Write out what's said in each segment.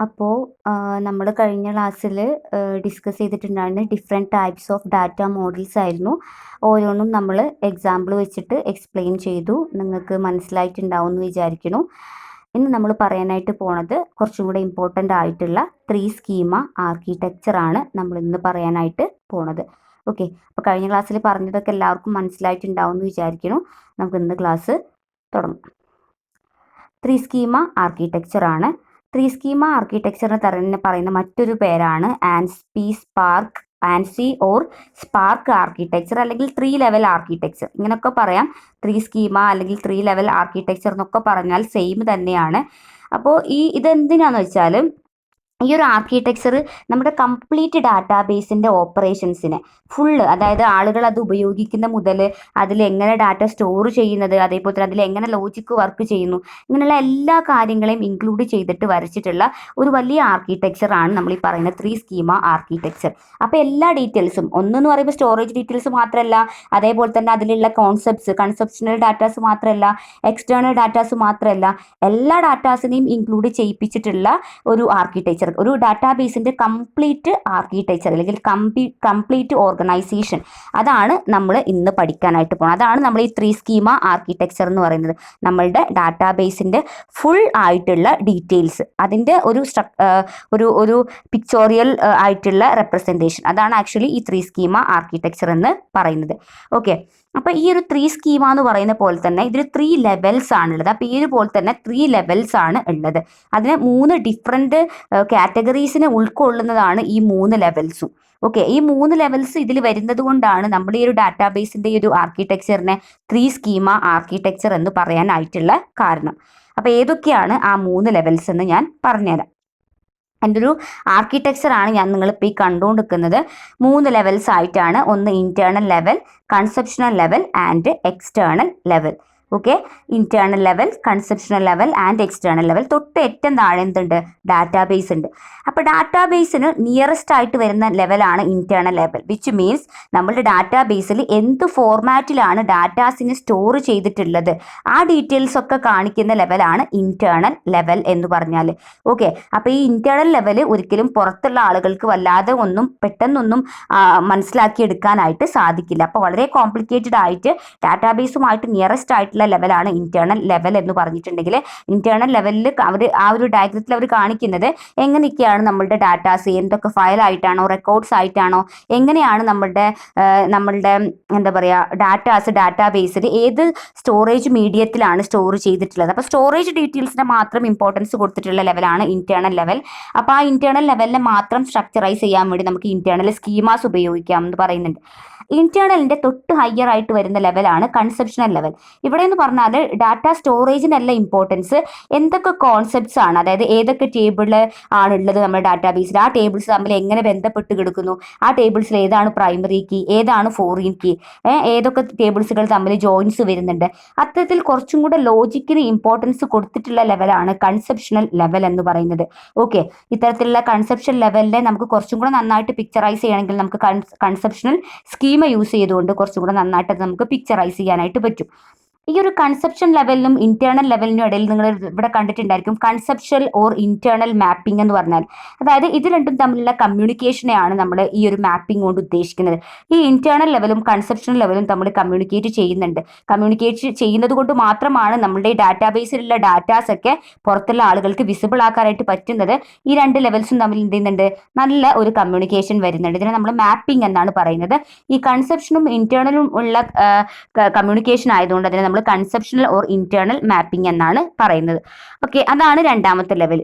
അപ്പോൾ നമ്മൾ കഴിഞ്ഞ ക്ലാസ്സിൽ ഡിസ്കസ് ചെയ്തിട്ടുണ്ടായിരുന്ന different types of data models ആയിരുന്നു. ഓരോന്നും നമ്മൾ എക്സാമ്പിൾ വെച്ചിട്ട് എക്സ്പ്ലെയിൻ ചെയ്തു. നിങ്ങൾക്ക് മനസ്സിലായിട്ടുണ്ടാവും എന്ന് വിചാരിക്കുന്നു. ഇന്ന് നമ്മൾ പറയാനായിട്ട് പോണത് കുറച്ചും കൂടെ ഇമ്പോർട്ടൻ്റ് ആയിട്ടുള്ള 3 സ്കീമ ആർക്കിടെക്ചറാണ് നമ്മൾ ഇന്ന് പറയാനായിട്ട് പോണത്. ഓക്കെ, അപ്പോൾ കഴിഞ്ഞ ക്ലാസ്സിൽ പറഞ്ഞതൊക്കെ എല്ലാവർക്കും മനസ്സിലായിട്ടുണ്ടാവും എന്ന് വിചാരിക്കുന്നു. നമുക്ക് ഇന്ന് ക്ലാസ് തുടങ്ങാം. 3 സ്കീമ ആർക്കിടെക്ചറാണ്. 3 സ്കീമ ആർക്കിടെക്ചറിന് തന്നെ പറയുന്ന മറ്റൊരു പേരാണ് ആൻസി ഓർ സ്പാർക്ക് ആർക്കിടെക്ചർ അല്ലെങ്കിൽ 3 ലെവൽ ആർക്കിടെക്ചർ. ഇങ്ങനെയൊക്കെ പറയാം. 3 സ്കീമ അല്ലെങ്കിൽ 3 ലെവൽ ആർക്കിടെക്ചർ എന്നൊക്കെ പറഞ്ഞാൽ സെയിം തന്നെയാണ്. അപ്പോൾ ഇതെന്തിനാന്ന് വെച്ചാൽ ഈ ഒരു ആർക്കിടെക്ചർ നമ്മുടെ കംപ്ലീറ്റ് ഡാറ്റാബേസിൻ്റെ ഓപ്പറേഷൻസിനെ ഫുള്ള്, അതായത് ആളുകൾ അത് ഉപയോഗിക്കുന്ന മുതൽ അതിൽ എങ്ങനെ ഡാറ്റ സ്റ്റോർ ചെയ്യുന്നത്, അതേപോലെ തന്നെ അതിൽ എങ്ങനെ ലോജിക്ക് വർക്ക് ചെയ്യുന്നു, ഇങ്ങനെയുള്ള എല്ലാ കാര്യങ്ങളെയും ഇൻക്ലൂഡ് ചെയ്തിട്ട് വരച്ചിട്ടുള്ള ഒരു വലിയ ആർക്കിടെക്ചറാണ് നമ്മൾ ഈ പറയുന്ന 3 സ്കീമ ആർക്കിടെക്ചർ. അപ്പോൾ എല്ലാ ഡീറ്റെയിൽസും ഒന്നെന്ന് പറയുമ്പോൾ സ്റ്റോറേജ് ഡീറ്റെയിൽസ് മാത്രമല്ല, അതേപോലെ തന്നെ അതിലുള്ള കൺസെപ്ഷണൽ ഡാറ്റാസ് മാത്രമല്ല, എക്സ്റ്റേണൽ ഡാറ്റാസ് മാത്രമല്ല, എല്ലാ ഡാറ്റാസിനെയും ഇൻക്ലൂഡ് ചെയ്യിപ്പിച്ചിട്ടുള്ള ഒരു ആർക്കിടെക്ചർ, ഒരു ഡാറ്റാബേസിൻ്റെ കംപ്ലീറ്റ് ആർക്കിടെക്ചർ അല്ലെങ്കിൽ കംപ്ലീറ്റ് ഓർഗനൈസേഷൻ, അതാണ് നമ്മൾ ഇന്ന് പഠിക്കാനായിട്ട് പോകുന്നത്. അതാണ് നമ്മൾ ഈ 3 സ്കീമ ആർക്കിടെക്ചർ എന്ന് പറയുന്നത്. നമ്മളുടെ ഡാറ്റാബേസിൻ്റെ ഫുൾ ആയിട്ടുള്ള ഡീറ്റെയിൽസ്, അതിൻ്റെ ഒരു പിക്ചോറിയൽ ആയിട്ടുള്ള റെപ്രസെൻറ്റേഷൻ, അതാണ് ആക്ച്വലി ഈ 3 സ്കീമ ആർക്കിടെക്ചർ എന്ന് പറയുന്നത്. ഓക്കെ, അപ്പോൾ ഈ ഒരു 3 സ്കീമ എന്ന് പറയുന്ന പോലെ തന്നെ ഇതിൽ 3 ലെവൽസ് ആണുള്ളത്. ആ പേര് പോലെ തന്നെ 3 ലെവൽസ് ആണ് ഉള്ളത്. അതിന് 3 ഡിഫറെൻറ്റ് കാറ്റഗറീസിനെ ഉൾക്കൊള്ളുന്നതാണ് ഈ 3 ലെവൽസും. ഓക്കെ, ഈ 3 ലെവൽസ് ഇതിൽ വരുന്നത് കൊണ്ടാണ് നമ്മൾ ഈ ഒരു ഡാറ്റാബേസിൻ്റെ ഈ ഒരു ആർക്കിടെക്ചറിനെ 3 സ്കീമ ആർക്കിടെക്ചർ എന്ന് പറയാനായിട്ടുള്ള കാരണം. അപ്പോൾ ഏതൊക്കെയാണ് ആ 3 ലെവൽസ് എന്ന് ഞാൻ പറഞ്ഞുതരാം. എൻ്റെ ഒരു ആർക്കിടെക്ചറാണ് ഞാൻ നിങ്ങളിപ്പോൾ ഈ കണ്ടുകൊണ്ടിരിക്കുന്നത്. 3 ലെവൽസ് ആയിട്ടാണ്. ഒന്ന് internal level, conceptional level and external level. Okay, internal level, conceptional level and external level. തൊട്ട് ഏറ്റവും താഴെ എന്തുണ്ട്? ഡാറ്റാബേസ് ഉണ്ട്. അപ്പോൾ ഡാറ്റാബേസിന് നിയറസ്റ്റ് ആയിട്ട് വരുന്ന ലെവലാണ് ഇൻറ്റേർണൽ ലെവൽ, വിച്ച് മീൻസ് നമ്മളുടെ ഡാറ്റാബേസിൽ എന്ത് ഫോർമാറ്റിലാണ് ഡാറ്റാസിനെ സ്റ്റോർ ചെയ്തിട്ടുള്ളത് ആ ഡീറ്റെയിൽസ് ഒക്കെ കാണിക്കുന്ന ലെവലാണ് ഇൻറ്റേർണൽ ലെവൽ എന്ന് പറഞ്ഞാൽ. ഓക്കെ, അപ്പോൾ ഈ ഇൻറ്റേർണൽ ലെവൽ ഒരിക്കലും പുറത്തുള്ള ആളുകൾക്ക് വല്ലാതെ പെട്ടെന്നൊന്നും മനസ്സിലാക്കിയെടുക്കാനായിട്ട് സാധിക്കില്ല. അപ്പോൾ വളരെ കോംപ്ലിക്കേറ്റഡ് ആയിട്ട് ഡാറ്റാബേസുമായിട്ട് നിയറസ്റ്റ് ആയിട്ടുള്ള ലെവലാണ് ഇൻറ്റേർണൽ ലെവൽ എന്ന് പറഞ്ഞിട്ടുണ്ടെങ്കിൽ, ഇൻറ്റേർണൽ ലെവലിൽ അവർ ആ ഒരു ഡയഗ്രത്തിൽ അവർ കാണിക്കുന്നത് എങ്ങനെയൊക്കെയാണ് നമ്മളുടെ ഡാറ്റാസ്, എന്തൊക്കെ ഫയലായിട്ടാണോ റെക്കോർഡ്സ് ആയിട്ടാണോ, എങ്ങനെയാണ് നമ്മളുടെ എന്താ പറയുക ഡാറ്റാബേസിൽ ഏത് സ്റ്റോറേജ് മീഡിയത്തിലാണ് സ്റ്റോർ ചെയ്തിട്ടുള്ളത്. അപ്പോൾ സ്റ്റോറേജ് ഡീറ്റെയിൽസിന് മാത്രം ഇമ്പോർട്ടൻസ് കൊടുത്തിട്ടുള്ള ലെവലാണ് ഇൻറ്റേർണൽ ലെവൽ. അപ്പോൾ ആ ഇൻറ്റേർണൽ ലെവലിനെ മാത്രം സ്ട്രക്ചറൈസ് ചെയ്യാൻ വേണ്ടി നമുക്ക് ഇൻറ്റേർണൽ സ്കീമാസ് ഉപയോഗിക്കാം എന്ന് പറയുന്നുണ്ട്. ഇന്റേണലിൻ്റെ തൊട്ട് ഹയർ ആയിട്ട് വരുന്ന ലെവലാണ് കൺസെപ്ഷണൽ ലെവൽ. ഇവിടെ എന്ന് പറഞ്ഞാൽ ഡാറ്റ സ്റ്റോറേജിനല്ല ഇമ്പോർട്ടൻസ്, എന്തൊക്കെ കോൺസെപ്റ്റ്സ് ആണ്, അതായത് ഏതൊക്കെ ടേബിൾ ആണുള്ളത് നമ്മുടെ ഡാറ്റാബേസിൽ, ആ ടേബിൾസ് തമ്മിൽ എങ്ങനെ ബന്ധപ്പെട്ട് കിടക്കുന്നു, ആ ടേബിൾസിൽ ഏതാണ് പ്രൈമറി കീ, ഏതാണ് ഫോറിൻ കീ, ഏതൊക്കെ ടേബിൾസുകൾ തമ്മിൽ ജോയിൻസ് വരുന്നുണ്ട്, അത്തരത്തിൽ കുറച്ചും കൂടെ ലോജിക്കിന് ഇമ്പോർട്ടൻസ് കൊടുത്തിട്ടുള്ള ലെവലാണ് കൺസെപ്ഷണൽ ലെവൽ എന്ന് പറയുന്നത്. ഓക്കെ, ഇത്തരത്തിലുള്ള കൺസെപ്ഷൻ ലെവലിനെ നമുക്ക് കുറച്ചും കൂടെ നന്നായിട്ട് പിക്ചറൈസ് ചെയ്യണമെങ്കിൽ നമുക്ക് കൺസെപ്ഷണൽ സ്കീം യൂസ് ചെയ്തുകൊണ്ട് കുറച്ചും കൂടെ നന്നായിട്ട് നമുക്ക് പിക്ചറൈസ് ചെയ്യാനായിട്ട് പറ്റും. ഈ ഒരു കൺസെപ്ഷൻ ലെവലിനും ഇന്റേണൽ ലെവലിനും ഇടയിൽ നിങ്ങൾ ഇവിടെ കണ്ടിട്ടുണ്ടായിരിക്കും കൺസെപ്ഷ്യൽ ഓർ ഇന്റേണൽ മാപ്പിംഗ് എന്ന് പറഞ്ഞാൽ, അതായത് ഇത് രണ്ടും തമ്മിലുള്ള കമ്മ്യൂണിക്കേഷനെയാണ് നമ്മൾ ഈ ഒരു മാപ്പിംഗ് കൊണ്ട് ഉദ്ദേശിക്കുന്നത്. ഈ ഇന്റേണൽ ലെവലും കൺസെപ്ഷണൽ ലെവലും തമ്മിൽ കമ്മ്യൂണിക്കേറ്റ് ചെയ്യുന്നത് കൊണ്ട് മാത്രമാണ് നമ്മുടെ ഈ ഡാറ്റാബേസിലുള്ള ഡാറ്റാസ് ഒക്കെ പുറത്തുള്ള ആളുകൾക്ക് വിസിബിൾ ആക്കാനായിട്ട് പറ്റുന്നത്. ഈ 2 ലെവൽസും തമ്മിൽ എന്ത് ചെയ്യുന്നുണ്ട്? നല്ല ഒരു കമ്മ്യൂണിക്കേഷൻ വരുന്നുണ്ട്. ഇതിനെ നമ്മൾ മാപ്പിംഗ് എന്നാണ് പറയുന്നത്. ഈ കൺസെപ്ഷനും ഇന്റേണലും ഉള്ള കമ്മ്യൂണിക്കേഷൻ ആയതുകൊണ്ട് അതിനെ നമ്മൾ കൺസെപ്ഷണൽ ഓർ ഇന്റേണൽ മാപ്പിംഗ് എന്നാണ് പറയുന്നത്. ഓക്കെ, അതാണ് 2ാമത്തെ ലെവൽ.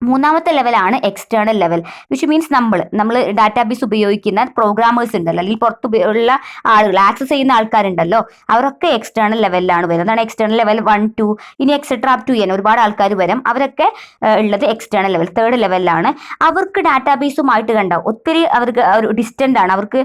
3ാമത്തെ ലെവലാണ് എക്സ്റ്റേണൽ ലെവൽ, വിച്ച് മീൻസ് നമ്മൾ ഡാറ്റാബേസ് ഉപയോഗിക്കുന്ന പ്രോഗ്രാമേഴ്സ് ഉണ്ടല്ലോ, അല്ലെങ്കിൽ പുറത്ത് ഉള്ള ആളുകൾ ആക്സസ് ചെയ്യുന്ന ആൾക്കാരുണ്ടല്ലോ, അവരൊക്കെ എക്സ്റ്റേണൽ ലെവലിലാണ് വരുന്നത്. അതാണ് എക്സ്റ്റേണൽ ലെവൽ 1, 2 ഇനി എക്സെട്ര അപ് ടു ഒരുപാട് ആൾക്കാർ വരും. അവരൊക്കെ ഉള്ളത് എക്സ്റ്റേണൽ ലെവൽ, 3rd ലെവലിലാണ്. അവർക്ക് ഡാറ്റാബേസുമായിട്ട് ഒത്തിരി അവർക്ക് ഒരു ഡിസ്റ്റൻ്റ് ആണ്, അവർക്ക്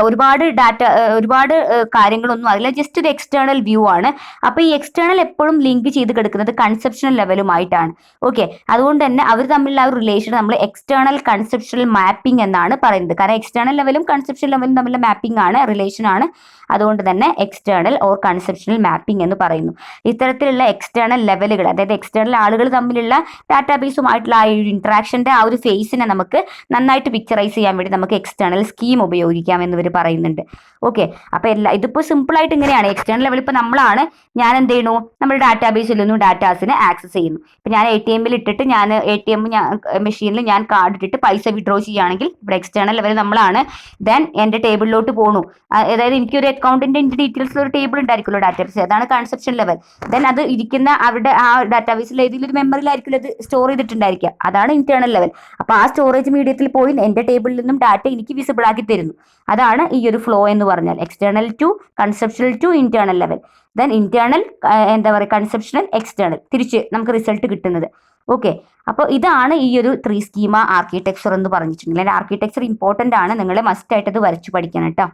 ഒരുപാട് കാര്യങ്ങളൊന്നും അറിയില്ല, ജസ്റ്റ് ഒരു എക്സ്റ്റേണൽ വ്യൂ ആണ്. അപ്പോൾ ഈ എക്സ്റ്റേണൽ എപ്പോഴും ലിങ്ക് ചെയ്ത് കിടക്കുന്നത് കൺസെപ്ഷണൽ ലെവലുമായിട്ടാണ്. ഓക്കെ, അതുകൊണ്ട് തന്നെ അവർ തമ്മിലുള്ള ആ ഒരു റിലേഷൻ നമ്മൾ എക്സ്റ്റേണൽ കൺസെപ്ഷണൽ മാപ്പിംഗ് എന്നാണ് പറയുന്നത്. കാരണം എക്സ്റ്റേണൽ ലെവലും കൺസെപ്ഷണൽ ലെവലും തമ്മിലുള്ള മാപ്പിംഗ് ആണ്, റിലേഷൻ ആണ്. അതുകൊണ്ട് തന്നെ എക്സ്റ്റേണൽ ഓർ കൺസെപ്ഷണൽ മാപ്പിംഗ് എന്ന് പറയുന്നു. ഇത്തരത്തിലുള്ള എക്സ്റ്റേണൽ ലെവലുകൾ, അതായത് എക്സ്റ്റേണൽ ആളുകൾ തമ്മിലുള്ള ഡാറ്റാബേസുമായിട്ടുള്ള ആ ഒരു ഇന്ററാക്ഷന്റെ ആ ഒരു ഫേസിനെ നമുക്ക് നന്നായിട്ട് പിക്ചറൈസ് ചെയ്യാൻ വേണ്ടി നമുക്ക് എക്സ്റ്റേണൽ സ്കീം ഉപയോഗിക്കാം എന്ന് ഇവർ പറയുന്നുണ്ട്. ഓക്കെ, അപ്പൊ ഇതിപ്പോ സിമ്പിൾ ആയിട്ട് ഇങ്ങനെയാണ്. എക്സ്റ്റേണൽ ലെവൽ ഇപ്പൊ നമ്മളാണ്, ഞാൻ എന്ത് ചെയ്യുന്നു, നമ്മുടെ ഡാറ്റാബേസിൽ നിന്നും ഡാറ്റാസിനെ ആക്സസ് ചെയ്യുന്നു. ഇപ്പൊ ഞാൻ ATM ഇട്ടിട്ട് ഞാൻ ATM മെഷീനിൽ ഞാൻ കാർഡ് ഇട്ടിട്ട് പൈസ വിഡ്രോ ചെയ്യുകയാണെങ്കിൽ ഇവിടെ എക്സ്റ്റേണൽ ലെവൽ നമ്മളാണ്. ദെൻ എന്റെ ടേബിളിലോട്ട് പോണു, അതായത് എനിക്കൊരു അക്കൗണ്ടിന്റെ ഡീറ്റെയിൽസിൽ ഒരു ടേബിൾ ഉണ്ടായിരിക്കുമല്ലോ ഡാറ്റാബേസ്, അതാണ് കൺസെപ്ഷൻ ലെവൽ. ദെൻ അത് ഇരിക്കുന്ന അവരുടെ ആ ഡാറ്റാബേസിൽ ഏതെങ്കിലും ഒരു മെമ്മറിയിലായിരിക്കും അത് സ്റ്റോർ ചെയ്തിട്ടുണ്ടായിരിക്കുക, അതാണ് ഇന്റേണൽ ലെവൽ. അപ്പൊ ആ സ്റ്റോറേജ് മീഡിയത്തിൽ പോയി എന്റെ ടേബിളിൽ നിന്നും ഡാറ്റ എനിക്ക് വിസിബിൾ ആക്കി തരുന്നു. അതാണ് ഈ ഒരു ഫ്ലോ എന്ന് പറഞ്ഞാൽ, external to conceptual to internal level, then internal എന്താ പറയുക കൺസെപ്ഷണൽ എക്സ്റ്റേണൽ, തിരിച്ച് നമുക്ക് റിസൾട്ട് കിട്ടുന്നത്. ഓക്കെ, അപ്പോൾ ഇതാണ് ഈ ഒരു 3 സ്കീമ ആർക്കിടെക്ചർ എന്ന് പറഞ്ഞിട്ടുണ്ടെങ്കിൽ. ആർക്കിടെക്ചർ ഇമ്പോർട്ടൻ്റ് ആണ്, നിങ്ങൾ മസ്റ്റ് ആയിട്ട് അത് വരച്ചു പഠിക്കണം കേട്ടോ.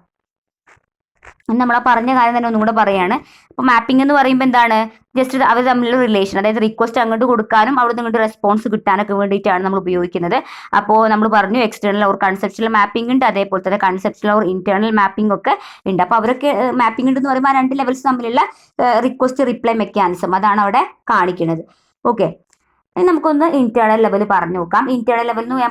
നമ്മൾ ആ പറഞ്ഞ കാര്യം തന്നെ ഒന്നും കൂടെ പറയാണ്. അപ്പോൾ മാപ്പിംഗ് എന്ന് പറയുമ്പോൾ എന്താണ്, ജസ്റ്റ് അവർ തമ്മിലുള്ള റിലേഷൻ, അതായത് റിക്വസ്റ്റ് അങ്ങോട്ട് കൊടുക്കാനും അവിടെ നിന്ന് ഇങ്ങോട്ട് റെസ്പോൺസ് കിട്ടാനൊക്കെ വേണ്ടിയിട്ടാണ് നമ്മൾ ഉപയോഗിക്കുന്നത്. അപ്പോൾ നമ്മൾ പറഞ്ഞു എക്സ്റ്റേണൽ ഓർ കൺസെപ്ഷണൽ മാപ്പിംഗ് ഉണ്ട്, അതേപോലെ തന്നെ കൺസെപ്ഷണൽ ഓർ ഇന്റേണൽ മാപ്പിംഗ് ഒക്കെ ഉണ്ട്. അപ്പോൾ അവരൊക്കെ മാപ്പിംഗ് ഉണ്ടെന്ന് പറയുമ്പോൾ ആ 2 ലെവൽസ് തമ്മിലുള്ള റിക്വസ്റ്റ് റിപ്ലൈ മെക്കാനിസം അതാണ് അവിടെ കാണിക്കുന്നത്. ഓക്കെ, ഇനി നമുക്കൊന്ന് ഇന്റേണൽ ലെവൽ പറഞ്ഞു നോക്കാം. ഇന്റേണൽ ലെവൽ എന്ന് ഞാൻ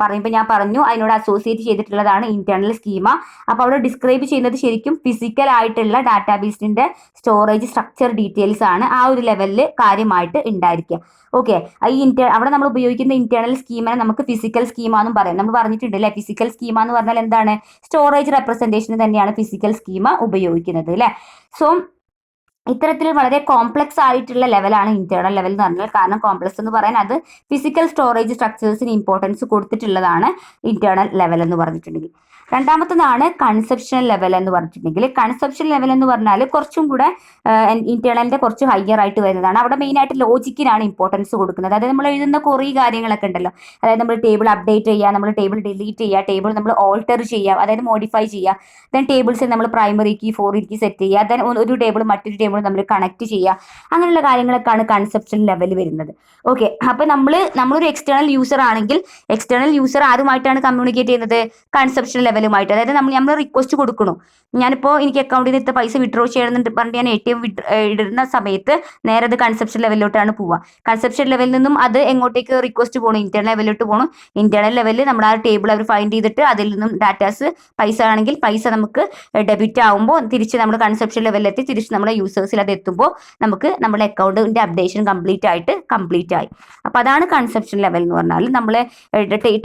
പറയുമ്പോൾ ഞാൻ പറഞ്ഞു അതിനോട് അസോസിയേറ്റ് ചെയ്തിട്ടുള്ളതാണ് ഇന്റേണൽ സ്കീമ. അപ്പോൾ അവിടെ ഡിസ്ക്രൈബ് ചെയ്യുന്നത് ശരിക്കും ഫിസിക്കൽ ആയിട്ടുള്ള ഡാറ്റാബേസിന്റെ സ്റ്റോറേജ് സ്ട്രക്ചർ ഡീറ്റെയിൽസ് ആണ് ആ ഒരു ലെവലിൽ കാര്യമായിട്ട് ഉണ്ടായിരിക്കുക. ഓക്കെ, അവിടെ നമ്മൾ ഉപയോഗിക്കുന്ന ഇന്റേണൽ സ്കീമിനെ നമുക്ക് ഫിസിക്കൽ സ്കീമ എന്നും പറയാം. നമ്മൾ പറഞ്ഞിട്ടുണ്ട് അല്ലെ, ഫിസിക്കൽ സ്കീമ എന്ന് പറഞ്ഞാൽ എന്താണ്, സ്റ്റോറേജ് റെപ്രസെന്റേഷൻ തന്നെയാണ് ഫിസിക്കൽ സ്കീമ ഉപയോഗിക്കുന്നത് അല്ലെ. സോ ഇത്തരത്തിൽ വളരെ കോംപ്ലക്സ് ആയിട്ടുള്ള ലെവലാണ് ഇന്റേണൽ ലെവൽ എന്ന് പറഞ്ഞാൽ. കാരണം കോംപ്ലക്സ് എന്ന് പറയാൻ അത് ഫിസിക്കൽ സ്റ്റോറേജ് സ്ട്രക്ചേഴ്സിന് ഇമ്പോർട്ടൻസ് കൊടുത്തിട്ടുള്ളതാണ് ഇന്റേണൽ ലെവൽ എന്ന് പറഞ്ഞിട്ടുണ്ടെങ്കിൽ. രണ്ടാമത്തതാണ് കൺസെപ്ഷണൽ ലെവൽ എന്ന് പറഞ്ഞിട്ടുണ്ടെങ്കിൽ. കൺസെപ്ഷൻ ലെവൽ എന്ന് പറഞ്ഞാൽ കുറച്ചും കൂടെ ഇന്റേണലിന്റെ കുറച്ച് ഹയർ ആയിട്ട് വരുന്നതാണ്. അവിടെ മെയിൻ ആയിട്ട് ലോജിക്കിനാണ് ഇമ്പോർട്ടൻസ് കൊടുക്കുന്നത്. അതായത് നമ്മൾ എഴുതുന്ന കുറേ കാര്യങ്ങളൊക്കെ ഉണ്ടല്ലോ, അതായത് നമ്മൾ ടേബിൾ അപ്ഡേറ്റ് ചെയ്യുക, നമ്മൾ ടേബിൾ ഡിലീറ്റ് ചെയ്യുക, ടേബിൾ നമ്മൾ ഓൾട്ടർ ചെയ്യുക, അതായത് മോഡിഫൈ ചെയ്യുക, ദെൻ ടേബിൾസിൽ നമ്മൾ primary key foreign key set ചെയ്യുക, ദെൻ ഒരു ടേബിൾ മറ്റൊരു ടേബിൾ നമ്മൾ കണക്ട് ചെയ്യുക, അങ്ങനെയുള്ള കാര്യങ്ങളൊക്കെയാണ് കൺസെപ്ഷൻ ലെവൽ വരുന്നത്. ഓക്കെ, അപ്പോൾ നമ്മളൊരു എക്സ്റ്റേണൽ യൂസർ ആണെങ്കിൽ എക്സ്റ്റേണൽ യൂസർ ആരുമായിട്ടാണ് കമ്മ്യൂണിക്കേറ്റ് ചെയ്യുന്നത്, കൺസെപ്ഷൻ ലെവലുമായിട്ട്. അതായത് നമ്മൾ റിക്വസ്റ്റ് കൊടുക്കണം. ഞാനിപ്പോൾ എനിക്ക് അക്കൗണ്ടിൽ നിന്ന് പൈസ വിഡ്രോ ചെയ്യണമെന്ന് പറഞ്ഞ് ഞാൻ ATM ഇടുന്ന സമയത്ത് നേരെ അത് കൺസെപ്ഷൻ ലെവലിലോട്ടാണ് പോവുക. കൺസെപ്ഷൻ ലെവലിൽ നിന്നും അത് എങ്ങോട്ടേക്ക് റിക്വസ്റ്റ് പോകണം, ഇന്റേണൽ ലെവലിലോട്ട് പോകണം. ഇന്റേണൽ ലെവലിൽ നമ്മൾ ആ ടേബിൾ അവർ ഫൈൻഡ് ചെയ്തിട്ട് അതിൽ നിന്നും ഡാറ്റാസ് പൈസ ആണെങ്കിൽ പൈസ നമുക്ക് ഡെബിറ്റ് ആകുമ്പോൾ തിരിച്ച് നമ്മൾ കൺസെപ്ഷൻ ലെവലിലെത്തി തിരിച്ച് നമ്മുടെ യൂസേഴ്സിൽ അത് എത്തുമ്പോൾ നമുക്ക് നമ്മുടെ അക്കൗണ്ടിന്റെ അപ്ഡേഷൻ കംപ്ലീറ്റ് ആയി. അപ്പോൾ അതാണ് കൺസെപ്ഷൻ ലെവൽ എന്ന് പറഞ്ഞാൽ. നമ്മൾ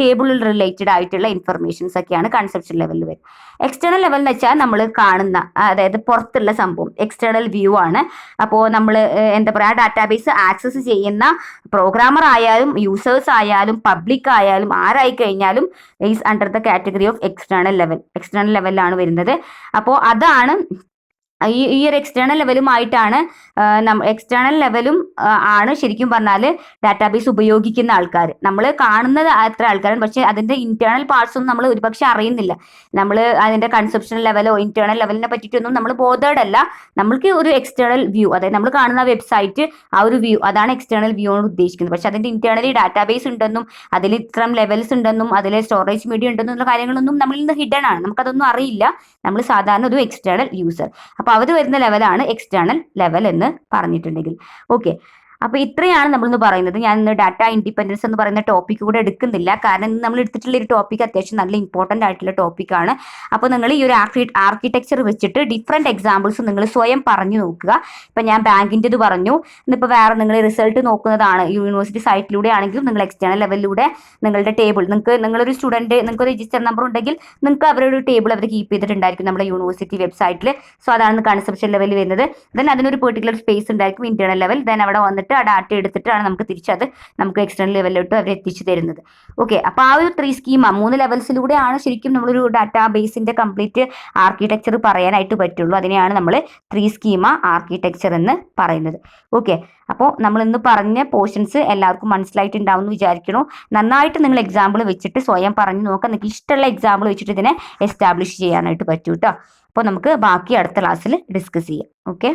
ടേബിളിൽ റിലേറ്റഡ് ആയിട്ടുള്ള ഇൻഫർമേഷൻസ് ഒക്കെയാണ് കൺസെപ്ഷൻ ലെവലിൽ വരും. എക്സ്റ്റേണൽ ലെവൽ എന്ന് വെച്ചാൽ നമ്മൾ കാണുന്ന, അതായത് പുറത്തുള്ള സംഭവം, എക്സ്റ്റേണൽ വ്യൂ ആണ്. അപ്പോൾ നമ്മൾ എന്താ പറയുക, ഡാറ്റാബേസ് ആക്സസ് ചെയ്യുന്ന പ്രോഗ്രാമർ ആയാലും യൂസേഴ്സ് ആയാലും പബ്ലിക് ആയാലും ആരായി കഴിഞ്ഞാലും is under the category of external ലെവലിലാണ് വരുന്നത്. അപ്പോൾ അതാണ് ഈ ഒരു എക്സ്റ്റേണൽ ലെവലുമായിട്ടാണ് എക്സ്റ്റേണൽ ലെവലും ആണ് ശരിക്കും പറഞ്ഞാൽ ഡാറ്റാബേസ് ഉപയോഗിക്കുന്ന ആൾക്കാർ. നമ്മൾ കാണുന്നത് അത്ര ആൾക്കാരാണ്, പക്ഷെ അതിന്റെ ഇന്റേണൽ പാർട്സ് ഒന്നും നമ്മൾ ഒരുപക്ഷെ അറിയുന്നില്ല. നമ്മൾ അതിന്റെ കൺസെപ്ഷൻ ലെവലോ ഇന്റേണൽ ലെവലിനെ പറ്റിയിട്ടൊന്നും നമ്മൾ ബോധേഡ് അല്ല. നമ്മൾക്ക് ഒരു എക്സ്റ്റേണൽ വ്യൂ, അതായത് നമ്മൾ കാണുന്ന വെബ്സൈറ്റ് ആ ഒരു വ്യൂ, അതാണ് എക്സ്റ്റേണൽ വ്യൂ കൊണ്ട് ഉദ്ദേശിക്കുന്നത്. പക്ഷെ അതിന്റെ ഇന്റേണലി ഡാറ്റാബേസ് ഉണ്ടെന്നും അതിൽ ഇത്തരം ലെവൽസ് ഉണ്ടെന്നും അതിൽ സ്റ്റോറേജ് മീഡിയ ഉണ്ടെന്നുള്ള കാര്യങ്ങളൊന്നും നമ്മളിൽ നിന്ന് ഹിഡൻ ആണ്, നമുക്കതൊന്നും അറിയില്ല. നമ്മൾ സാധാരണ ഒരു എക്സ്റ്റേണൽ യൂസർ. അപ്പോൾ അവർ വരുന്ന ലെവലാണ് എക്സ്റ്റേണൽ ലെവൽ എന്ന് പറഞ്ഞിട്ടുണ്ടെങ്കിൽ. ഓക്കെ, അപ്പോൾ ഇത്രയാണ് നമ്മളിന്ന് പറയുന്നത്. ഞാൻ ഇന്ന് ഡാറ്റ ഇൻഡിപെൻഡൻസ് എന്ന് പറയുന്ന ടോപ്പിക് കൂടെ എടുക്കുന്നില്ല, കാരണം ഇന്ന് നമ്മൾ എടുത്തിട്ടുള്ള ഒരു ടോപ്പിക് അത്യാവശ്യം നല്ല ഇമ്പോർട്ടൻ്റ് ആയിട്ടുള്ള ടോപ്പിക്കാണ്. അപ്പോൾ നിങ്ങൾ ഈ ഒരു ആർക്കിടെക്ചർ വെച്ചിട്ട് ഡിഫറെൻറ്റ് എക്സാമ്പിൾസ് നിങ്ങൾ സ്വയം പറഞ്ഞു നോക്കുക. ഇപ്പം ഞാൻ ബാങ്കിൻ്റെത് പറഞ്ഞു, ഇന്നിപ്പോൾ വേറെ നിങ്ങൾ റിസൾട്ട് നോക്കുന്നതാണ് യൂണിവേഴ്സിറ്റി സൈറ്റിലൂടെ ആണെങ്കിലും നിങ്ങൾ എക്സ്റ്റേണൽ ലെവലിലൂടെ നിങ്ങളുടെ ടേബിൾ, നിങ്ങളൊരു സ്റ്റുഡൻറ്റ്, നിങ്ങൾക്ക് രജിസ്റ്റർ നമ്പർ ഉണ്ടെങ്കിൽ നിങ്ങൾക്ക് അവരുടെ ഒരു ടേബിൾ അവർ കീപ്പ് ചെയ്തിട്ടുണ്ടായിരിക്കും നമ്മുടെ യൂണിവേഴ്സിറ്റി വെബ്സൈറ്റിൽ. സോ അതാണ് കൺസെപ്ഷൻ ലെവലിൽ വരുന്നത്. ദെൻ അതിനൊരു പെർട്ടിക്കുലർ സ്പേസ് ഉണ്ടായിരിക്കും ഇന്റേണൽ ലെവൽ. ദെൻ അവിടെ വന്നിട്ട് ആ ഡാറ്റ എടുത്തിട്ടാണ് നമുക്ക് തിരിച്ചത് നമുക്ക് എക്സ്റ്റേണൽ ലെവലിലോട്ട് അവർ എത്തിച്ചു തരുന്നത്. ഓക്കെ, അപ്പോൾ ആ ഒരു 3 സ്കീമ 3 ലെവൽസിലൂടെയാണ് ശരിക്കും നമ്മളൊരു ഡാറ്റാ ബേസിന്റെ കംപ്ലീറ്റ് ആർക്കിടെക്ചർ പറയാനായിട്ട് പറ്റുള്ളൂ. അതിനെയാണ് നമ്മൾ 3 സ്കീമ ആർക്കിടെക്ചർ എന്ന് പറയുന്നത്. ഓക്കെ, അപ്പോൾ നമ്മൾ ഇന്ന് പറഞ്ഞ പോർഷൻസ് എല്ലാവർക്കും മനസ്സിലായിട്ടുണ്ടാവും എന്ന് വിചാരിക്കുന്നു. നന്നായിട്ട് നിങ്ങൾ എക്സാമ്പിൾ വെച്ചിട്ട് സ്വയം പറഞ്ഞു നോക്കാം. നിങ്ങൾക്ക് ഇഷ്ടമുള്ള എക്സാമ്പിൾ വെച്ചിട്ട് ഇതിനെ എസ്റ്റാബ്ലിഷ് ചെയ്യാനായിട്ട് പറ്റൂ കേട്ടോ. അപ്പോൾ നമുക്ക് ബാക്കി അടുത്ത ക്ലാസ്സിൽ ഡിസ്കസ് ചെയ്യാം. ഓക്കെ.